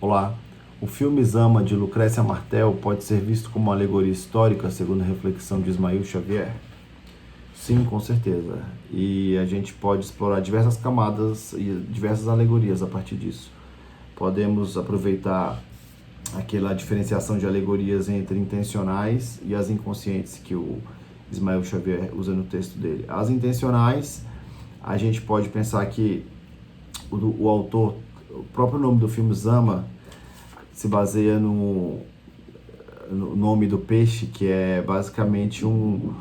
Olá, o filme Zama, de Lucrécia Martel, pode ser visto como uma alegoria histórica, segundo a reflexão de Ismael Xavier? Sim, com certeza. E a gente pode explorar diversas camadas e diversas alegorias a partir disso. Podemos aproveitar aquela diferenciação de alegorias entre intencionais e as inconscientes que o Ismael Xavier usa no texto dele. As intencionais, a gente pode pensar que o autor, o próprio nome do filme Zama, se baseia no nome do peixe, que é basicamente o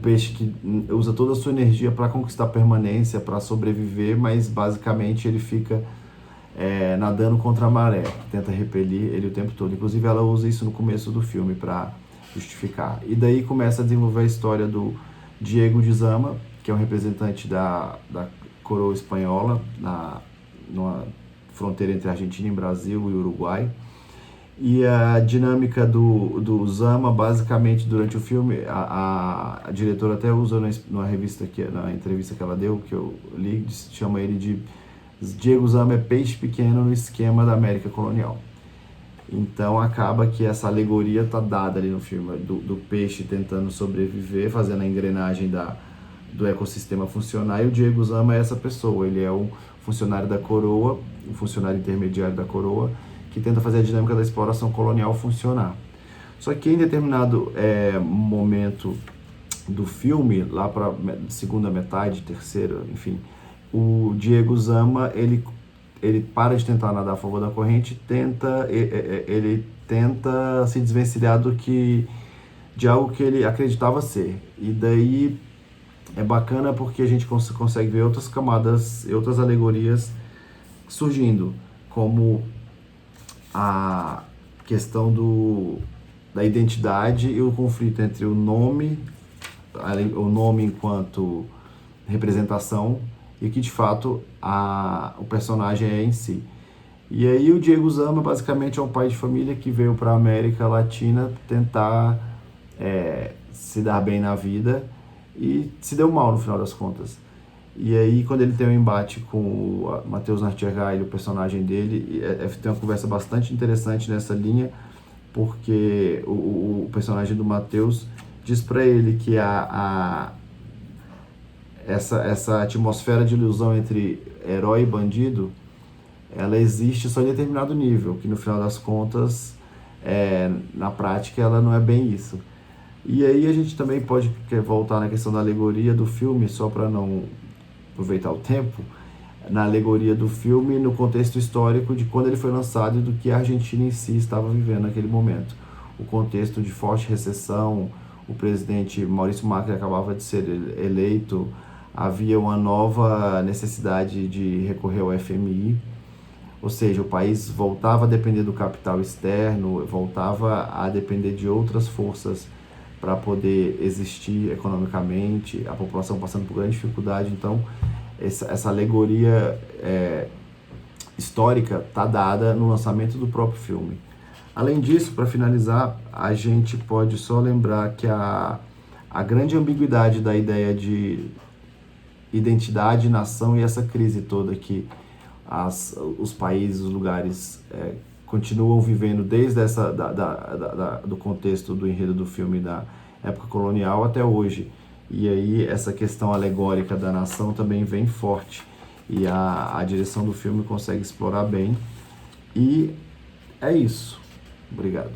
peixe que usa toda a sua energia para conquistar permanência, para sobreviver, mas basicamente ele fica nadando contra a maré, tenta repelir ele o tempo todo. Inclusive ela usa isso no começo do filme para justificar. E daí começa a desenvolver a história do Diego de Zama, que é um representante da coroa espanhola numa fronteira entre Argentina e Brasil e Uruguai. E a dinâmica do Zama, basicamente, durante o filme, a diretora até usa numa revista, na entrevista que ela deu, que eu li, chama ele de Diego Zama é peixe pequeno no esquema da América colonial. Então acaba que essa alegoria está dada ali no filme, do peixe tentando sobreviver, fazendo a engrenagem do ecossistema funcionar, e o Diego Zama é essa pessoa, ele é um funcionário da coroa, um funcionário intermediário da coroa, que tenta fazer a dinâmica da exploração colonial funcionar. Só que em determinado momento do filme, lá para segunda metade, terceira, enfim, o Diego Zama, ele para de tentar nadar a favor da corrente, ele tenta se desvencilhar de algo que ele acreditava ser. E daí é bacana porque a gente consegue ver outras camadas, outras alegorias surgindo, como a questão da identidade e o conflito entre o nome enquanto representação e que de fato o personagem é em si. E aí o Diego Zama basicamente é um pai de família que veio para a América Latina tentar se dar bem na vida e se deu mal no final das contas. E aí, quando ele tem um embate com o Matheus Nartigal, o personagem dele, tem uma conversa bastante interessante nessa linha, porque o personagem do Matheus diz para ele que essa atmosfera de ilusão entre herói e bandido, ela existe só em determinado nível, que no final das contas, na prática, ela não é bem isso. E aí a gente também pode voltar na questão da alegoria do filme, só para não aproveitar o tempo, na alegoria do filme, no contexto histórico de quando ele foi lançado e do que a Argentina em si estava vivendo naquele momento. O contexto de forte recessão, o presidente Maurício Macri acabava de ser eleito, havia uma nova necessidade de recorrer ao FMI, ou seja, o país voltava a depender do capital externo, voltava a depender de outras forças para poder existir economicamente, a população passando por grande dificuldade. Então, essa alegoria histórica está dada no lançamento do próprio filme. Além disso, para finalizar, a gente pode só lembrar que a grande ambiguidade da ideia de identidade, nação e essa crise toda que os países, os lugares continuam vivendo desde do contexto do enredo do filme da época colonial até hoje. E aí essa questão alegórica da nação também vem forte. E a direção do filme consegue explorar bem. E é isso. Obrigado.